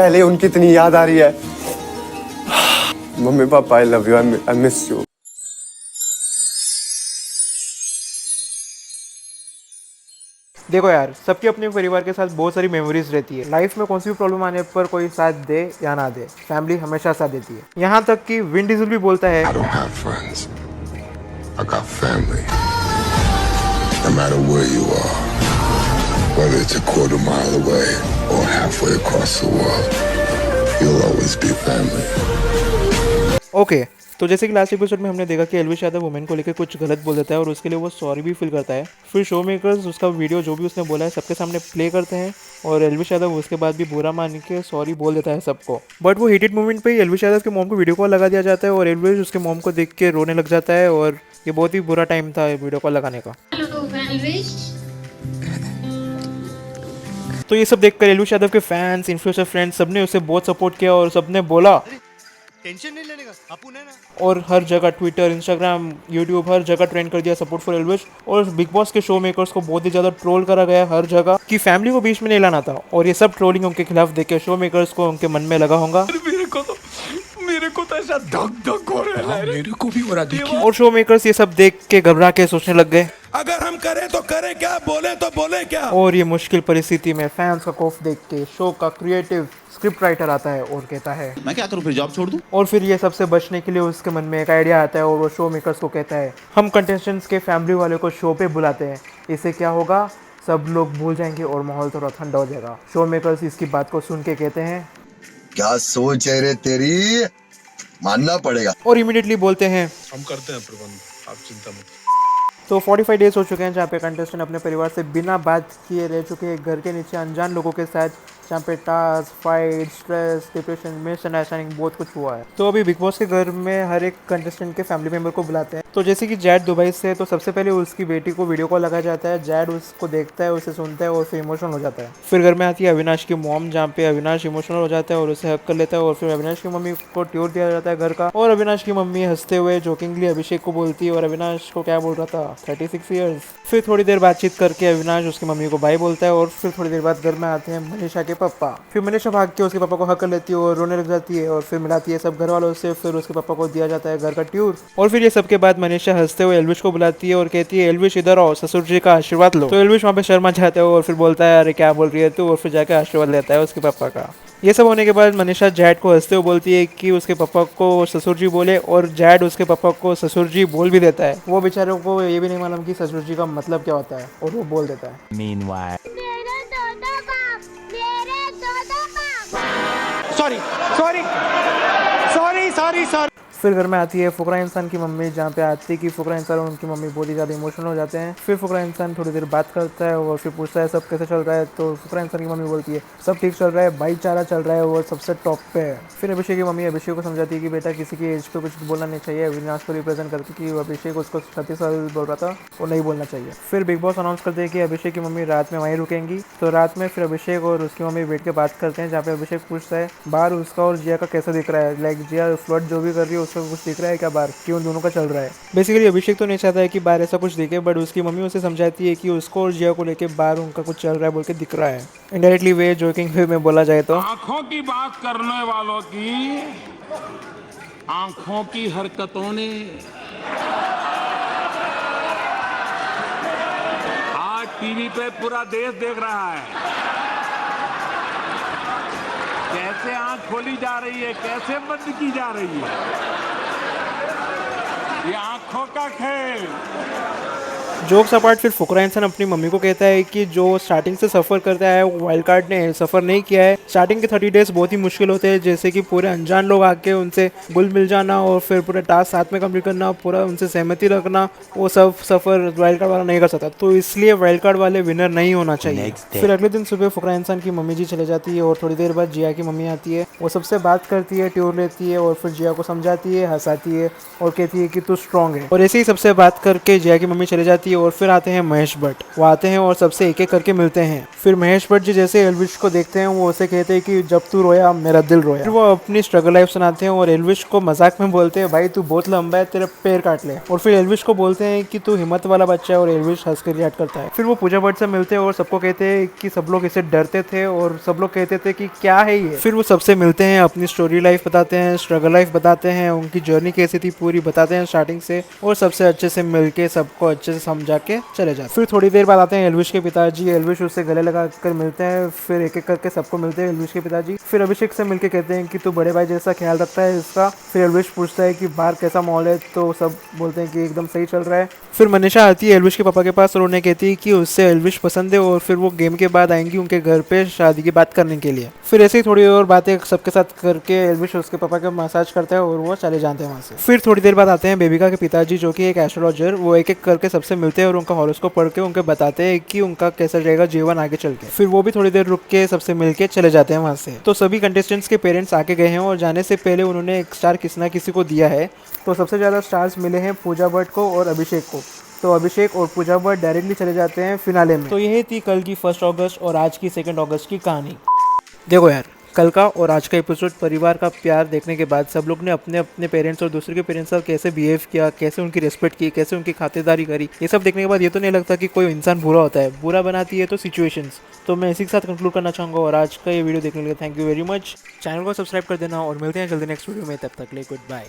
पहले उनकी इतनी याद आ रही है। Mummy papa I love you, I miss you. देखो यार, सबके अपने परिवार के साथ बहुत सारी मेमोरीज रहती है। लाइफ में कौन सी भी प्रॉब्लम आने पर कोई साथ दे या ना दे, फैमिली हमेशा साथ देती है। यहाँ तक कि विन डीजल भी बोलता है, I don't have friends. I got family. No matter where you are, whether it's a quarter mile away or halfway across the world, you'll always be family. Okay. तो जैसे कि लास्ट एपिसोड में हमने देखा कि एल्विश यादव वुमेन को लेकर कुछ गलत बोल देता है और उसके लिए वो सॉरी भी फील करता है। फिर शो मेकर्स उसका वीडियो जो भी उसने बोला है सबके सामने प्ले करते हैं और एल्विश यादव उसके बाद भी बुरा मान के सॉरी बोल देता है सबको। बट वो हीटेड मोमेंट पे ही एल्विश यादव के मॉम को वीडियो कॉल लगा दिया जाता है और एल्विश उसके मॉम को देख के रोने लग जाता है और ये बहुत ही बुरा टाइम था वीडियो कॉल लगाने का। तो ये सब देखकर एल्विश यादव के फैंस, इन्फ्लुएंसर फ्रेंड्स सबने उसे बहुत सपोर्ट किया और सबने बोला टेंशन नहीं लेने का, अपुन है ना। और हर जगह ट्विटर, इंस्टाग्राम, यूट्यूब हर जगह ट्रेंड कर दिया सपोर्ट फॉर एल्विश। और बिग बॉस के शो मेकर्स को बहुत ही ज़्यादा ट्रोल करा गया हर जगह कि फैमिली को बीच में नहीं लाना था। और ये सब ट्रोलिंग उनके खिलाफ देख के शो मेकर्स को उनके मन में लगा होगा। मेरे को तो ऐसा धक धक हो रहा है। मेरे को भी हो रहा देखिए। और शो मेकर्स ये सब देख के घबरा के सोचने लग गए, अगर हम करें तो करें क्या, बोले तो बोले क्या। और ये मुश्किल परिस्थिति में फैंस का खौफ देख के शो का क्रिएटिव स्क्रिप्ट राइटर आता है और कहता है, मैं क्या करूं, फिर जॉब छोड़ दूं? और फिर ये सबसे बचने के लिए उसके मन में एक आइडिया आता है और वो शो मेकर्स को कहता है, हम कंटेस्टेंट्स के फैमिली वाले को शो पे बुलाते हैं। इससे क्या होगा, सब लोग भूल जाएंगे और माहौल थोड़ा ठंडा हो जाएगा। शो मेकर्स इसकी बात को सुन के कहते हैं, क्या सोच है रे तेरी, मानना पड़ेगा। और इमीडिएटली बोलते हैं, हम करते हैं प्रबंध, आप चिंता मत। तो 45 डेज हो चुके हैं जहाँ पे कंटेस्टेंट अपने परिवार से बिना बात किए रह चुके हैं घर के नीचे अनजान लोगों के साथ, जहाँ पे task, fight, stress, depression, misunderstanding बहुत कुछ हुआ है। तो अभी बिग बॉस के घर में हर एक कंटेस्टेंट के फैमिली मेंबर को बुलाते हैं। तो जैसे कि जैड दुबई से, तो सबसे पहले उसकी बेटी को वीडियो कॉल लगाया जाता है। जैड उसको देखता है, उसे सुनता है और फिर इमोशनल हो जाता है। फिर घर में आती है अविनाश की मॉम, जहाँ पे अविनाश इमोशनल हो जाता है और उसे हक कर लेता है। और फिर अविनाश की मम्मी को ट्यूर दिया जाता है घर का, और अविनाश की मम्मी हंसते हुए जोकिंगली अभिषेक को बोलती है, और अविनाश को क्या बोल रहा था, 36 ईयर्स। फिर थोड़ी देर बातचीत करके अविनाश उसकी मम्मी को बाय बोलता है। और फिर थोड़ी देर बाद घर में आते हैं मनीषा के पापा। फिर मनीषा भाग के उसके पापा को हक कर लेती है और रोने लग जाती है और फिर मिलाती है सब घर वालों से। फिर उसके पापा को दिया जाता है घर का ट्यूर। और फिर ये सबके बाद मनीषा हंसते हुए एल्विश को बुलाती है और कहती है, एल्विश इधर आओ, ससुर जी का आशीर्वाद लो। तो एल्विश वहाँ पे शर्मा जाता है और फिर बोलता है, अरे क्या बोल रही है तू, और फिर जाके आशीर्वाद लेता है उसके पापा का। ये सब होने के बाद मनीषा जैड को हंसते हुए बोलती है कि उसके पापा को ससुर जी बोले, और जैड उसके पापा को ससुर जी बोल भी देता है। वो बेचारों को ये भी नहीं मालूम कि ससुर जी का मतलब क्या होता है, और वो बोल देता है। Sorry sorry sorry sorry sorry. फिर घर में आती है फुकरा इंसान की मम्मी, जहाँ पे आती है कि फुकरा इंसान और उनकी मम्मी बहुत ही ज़्यादा इमोशनल हो जाते हैं। फिर फुकरा इंसान थोड़ी देर बात करता है और फिर पूछता है सब कैसे चल रहा है। तो फुकरा इंसान की मम्मी बोलती है, सब ठीक चल रहा है, भाईचारा चल रहा है, वो सबसे टॉप पे है। फिर अभिषेक की मम्मी अभिषेक को समझाती है कि बेटा किसी की एज पे कुछ बोलना नहीं चाहिए। अविनाश को रिप्रेजेंट करके कि अभिषेक उसको 36 साल बोल रहा था, वो नहीं बोलना चाहिए। फिर बिग बॉस अनाउंस करते हैं कि अभिषेक की मम्मी रात में वहीं रुकेंगी। तो रात में फिर अभिषेक और उसकी मम्मी बैठ के बात करते हैं, जहाँ पे अभिषेक पूछता है बाहर उसका और जिया का कैसा दिख रहा है, लाइक जिया फ्लर्ट जो भी कर रही है उसका कुछ दिख रहा है क्या बाहर, क्यों दोनों का चल रहा है। बेसिकली अभिषेक तो नहीं चाहता है कि बाहर ऐसा कुछ दिखे, बट उसकी मम्मी उसे समझाती है कि उसको और जिया को लेके बाहर उनका कुछ चल रहा है बोल के दिख रहा है। इनडायरेक्टली वे जोकिंग वे में बोला जाए तो आंखों की बात करने वालों की आंखों की हरकतों ने आज टीवी पे पूरा देश देख रहा है कैसे आंख खोली जा रही है, कैसे बंद की जा रही है। ये आंखों का खेल। जोक्स अपार्ट, फिर फुकरा इंसान अपनी मम्मी को कहता है कि जो स्टार्टिंग से सफ़र करता है वो वाइल्ड कार्ड ने सफ़र नहीं किया है। स्टार्टिंग के 30 डेज बहुत ही मुश्किल होते हैं, जैसे कि पूरे अनजान लोग आके उनसे गुल मिल जाना और फिर पूरे टास्क साथ में कंप्लीट करना, पूरा उनसे सहमति रखना, वो सब सफ़र वाइल्ड कार्ड वाला नहीं कर सकता। तो इसलिए वाइल्ड कार्ड वाले विनर नहीं होना चाहिए। फिर अगले दिन सुबह फुकरा इंसान की मम्मी जी चले जाती है और थोड़ी देर बाद जिया की मम्मी आती है। वो सबसे बात करती है, ट्यूर लेती है और फिर जिया को समझाती है, हंसाती है और कहती है कि तू स्ट्रॉन्ग है। और ऐसे ही सबसे बात करके जिया की मम्मी चले जाती है और फिर आते हैं महेश भट्ट। वो आते हैं और सबसे एक एक करके मिलते हैं। फिर महेश भट्ट जी जैसे एल्विश को देखते हैं वो उसे कहते हैं कि जब तू रोया मेरा दिल रोया। फिर वो अपनी स्ट्रगल लाइफ सुनाते हैं और एल्विश को मजाक में बोलते हैं भाई तू बहुत लंबा है, तेरे पैर काट ले। और फिर एल्विश को बोलते हैं कि तू हिम्मत वाला बच्चा है और एल्विश हंस कर रिएक्ट करता है। फिर वो पूजा भट्ट से मिलते हैं और सबको कहते हैं कि सब लोग इसे डरते थे और सब लोग कहते थे कि क्या है ये। फिर वो सबसे मिलते हैं, अपनी स्टोरी लाइफ बताते हैं, स्ट्रगल लाइफ बताते हैं, उनकी जर्नी कैसी थी पूरी बताते हैं स्टार्टिंग से, और सबसे अच्छे से मिलके सबको अच्छे से समझा के चले जाते हैं। फिर थोड़ी देर बाद आते हैं एल्विश के पिताजी। एल्विश उससे गले लगा कर मिलते हैं, फिर एक एक करके सबको मिलते हैं एल्विश के पिताजी। फिर अभिषेक से मिलके कहते हैं कि तू बड़े भाई जैसा ख्याल रखता है इसका। फिर एल्विश पूछता है कि बाहर कैसा माहौल है, तो सब बोलते हैं कि एकदम सही चल रहा है। फिर मनीषा आती है एल्विश के पापा के पास और उन्हें कहती है कि उससे एल्विश पसंद है और फिर वो गेम के बाद आएंगी उनके घर पे शादी की बात करने के लिए। फिर ऐसे ही थोड़ी और बातें सबके साथ करके एल्विश उसके पापा का मसाज करता है और वो चले जाते हैं वहाँ से। फिर थोड़ी देर बाद आते हैं बेबिका के पिताजी जो कि एक एस्ट्रोलॉजर। वो एक एक करके सबसे मिलते हैं और उनका हॉरोस्कोप पढ़ के उनके बताते हैं कि उनका कैसा रहेगा जीवन आगे चल के। फिर वो भी थोड़ी देर रुक के सबसे मिल के चले जाते हैं वहाँ से। तो सभी कंटेस्टेंट्स के पेरेंट्स आके गए हैं और जाने से पहले उन्होंने एक स्टार किसी ना किसी को दिया है। तो सबसे ज़्यादा स्टार्स मिले हैं पूजा भट्ट को और अभिषेक को। तो अभिषेक और पूजा भट्ट डायरेक्टली चले जाते हैं फिनाले में। तो यही थी कल की 1 अगस्त और आज की 2 अगस्त की कहानी। देखो यार, कल का और आज का एपिसोड परिवार का प्यार देखने के बाद सब लोग ने अपने अपने पेरेंट्स और दूसरे के पेरेंट्स का कैसे बिहेव किया, कैसे उनकी रिस्पेक्ट की, कैसे उनकी खातिरदारी करी, ये सब देखने के बाद ये तो नहीं लगता कि कोई इंसान बुरा होता है। बुरा बनाती है तो सिचुएशंस। तो मैं इसी के साथ कंक्लूड करना चाहूँगा और आज का ये वीडियो देखने के लिए thank you very much. Channel को सब्सक्राइब कर देना और मिलते हैं जल्दी नेक्स्ट वीडियो में। तब तक ले गुड बाय।